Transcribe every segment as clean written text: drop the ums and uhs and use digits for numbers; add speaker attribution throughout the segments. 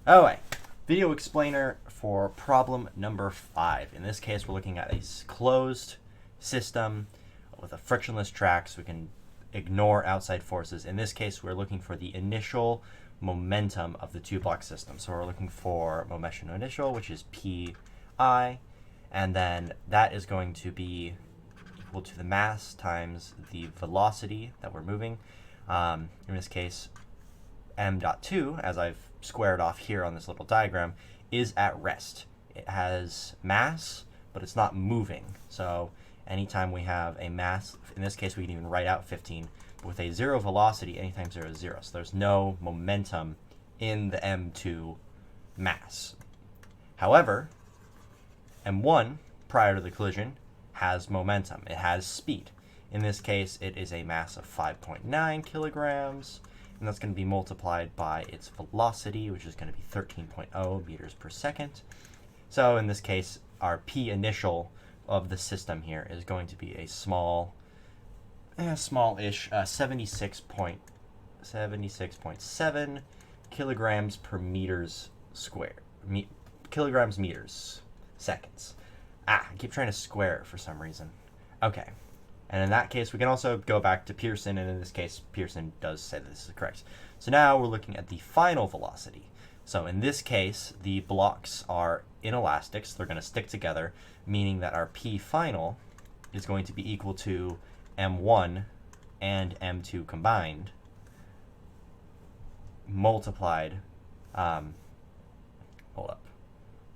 Speaker 1: Alright, video explainer for problem number 5. In this case, we're looking at a closed system with a frictionless track, so we can ignore outside forces. In this case, we're looking for the initial momentum of the two-block system. So we're looking for momentum initial, which is PI, and then that is going to be equal to the mass times the velocity that we're moving. In this case, m.2, as I've squared off here on this little diagram, is at rest. It has mass, but it's not moving. So anytime we have a mass, in this case we can even write out 15, but with a zero velocity, anytime 0 is 0. So there's no momentum in the m2 mass. However, m1, prior to the collision, has momentum. It has speed. In this case, it is a mass of 5.9 kilograms, and that's going to be multiplied by its velocity, which is going to be 13.0 meters per second. So in this case, our P initial of the system here is going to be a smallish 76.7 kilograms per meters squared. Kilograms meters seconds. I keep trying to square it for some reason. Okay. And in that case, we can also go back to Pearson, and in this case, Pearson does say that this is correct. So now we're looking at the final velocity. So in this case, the blocks are inelastic, so they're going to stick together, meaning that our P final is going to be equal to M1 and M2 combined, multiplied, hold up,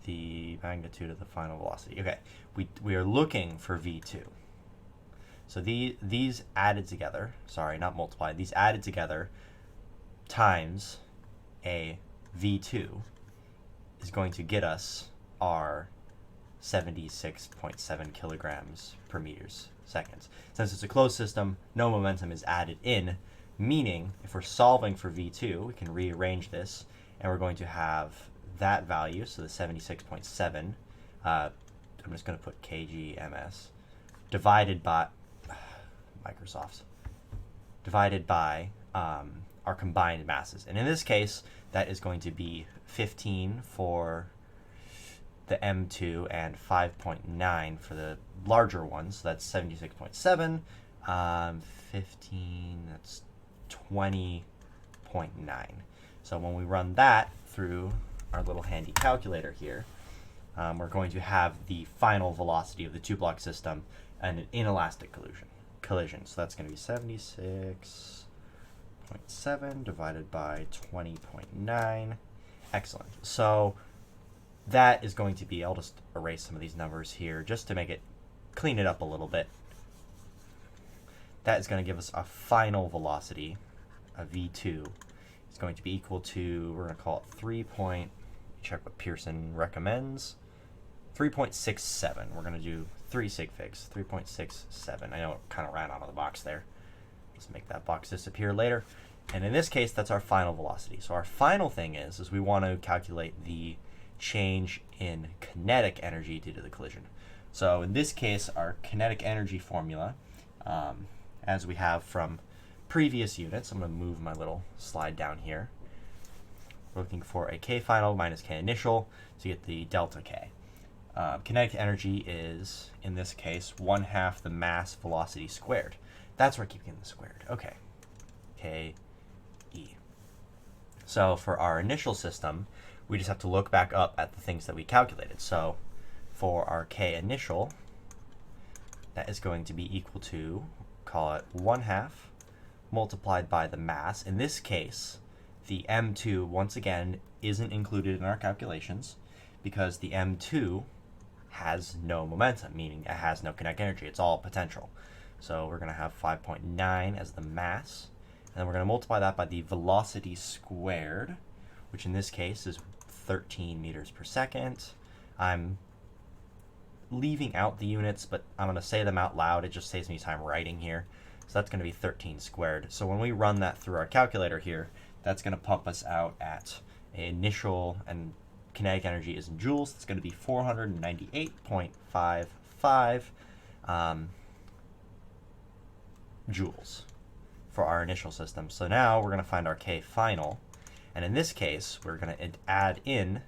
Speaker 1: the magnitude of the final velocity. Okay, we are looking for V2. So these added together, sorry, not multiplied, these added together times a V2 is going to get us our 76.7 kilograms per meters seconds. Since it's a closed system, no momentum is added in, meaning if we're solving for V2, we can rearrange this, and we're going to have that value, so the 76.7, I'm just going to put kgms, divided by Microsoft's, divided by our combined masses. And in this case, that is going to be 15 for the M2 and 5.9 for the larger ones. So that's 76.7, 15, that's 20.9. So when we run that through our little handy calculator here, we're going to have the final velocity of the two-block system and an inelastic collision. So that's going to be 76.7 divided by 20.9. Excellent. So that is going to be, I'll just erase some of these numbers here just to make it, clean it up a little bit. That is going to give us a final velocity, a V2. It's going to be equal to, we're going to call it check what Pearson recommends, 3.67. We're going to do 3 sig figs, 3.67. I know it kind of ran out of the box there. Just make that box disappear later. And in this case, that's our final velocity. So our final thing is we want to calculate the change in kinetic energy due to the collision. So in this case, our kinetic energy formula, as we have from previous units, I'm going to move my little slide down here. We're looking for a K final minus K initial to get the delta K. Kinetic energy is, in this case, 1/2 the mass velocity squared. That's where I keep getting the squared. Okay. Ke. So for our initial system, we just have to look back up at the things that we calculated. So for our K initial, that is going to be equal to, call it 1/2 multiplied by the mass. In this case, the M2, once again, isn't included in our calculations because the M2 has no momentum, meaning it has no kinetic energy. It's all potential. So we're going to have 5.9 as the mass, and then we're going to multiply that by the velocity squared, which in this case is 13 meters per second. I'm leaving out the units, but I'm going to say them out loud. It just saves me time writing here. So that's going to be 13 squared. So when we run that through our calculator here, that's going to pump us out at initial, and kinetic energy is in joules. It's going to be 498.55 joules for our initial system. So now we're going to find our K final, And in this case, we're going to add in,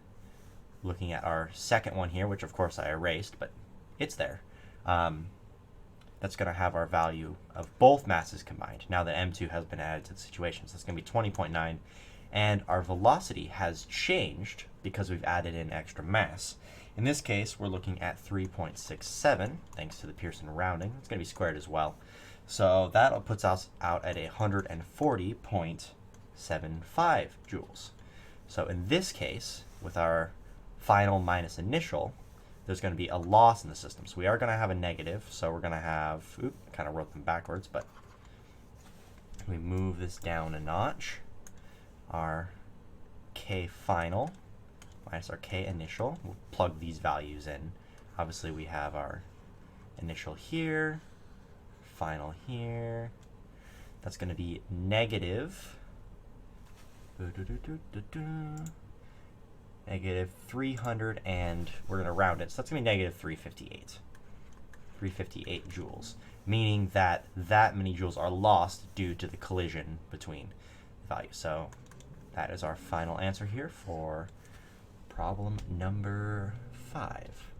Speaker 1: looking at our second one here, which of course I erased, but it's there. That's going to have our value of both masses combined, now that M2 has been added to the situation. So it's going to be 20.9, and our velocity has changed because we've added in extra mass. In this case, we're looking at 3.67, thanks to the Pearson rounding. It's going to be squared as well. So that puts us out at 140.75 joules. So in this case, with our final minus initial, there's going to be a loss in the system. So we are going to have a negative. So we're going to have, kind of wrote them backwards, but we move this down a notch. Our K final minus our K initial. We'll plug these values in. Obviously, we have our initial here, final here. That's going to be negative. Negative 300, and we're going to round it. So that's going to be negative 358. 358 joules, meaning that that many joules are lost due to the collision between values. So that is our final answer here for problem number 5.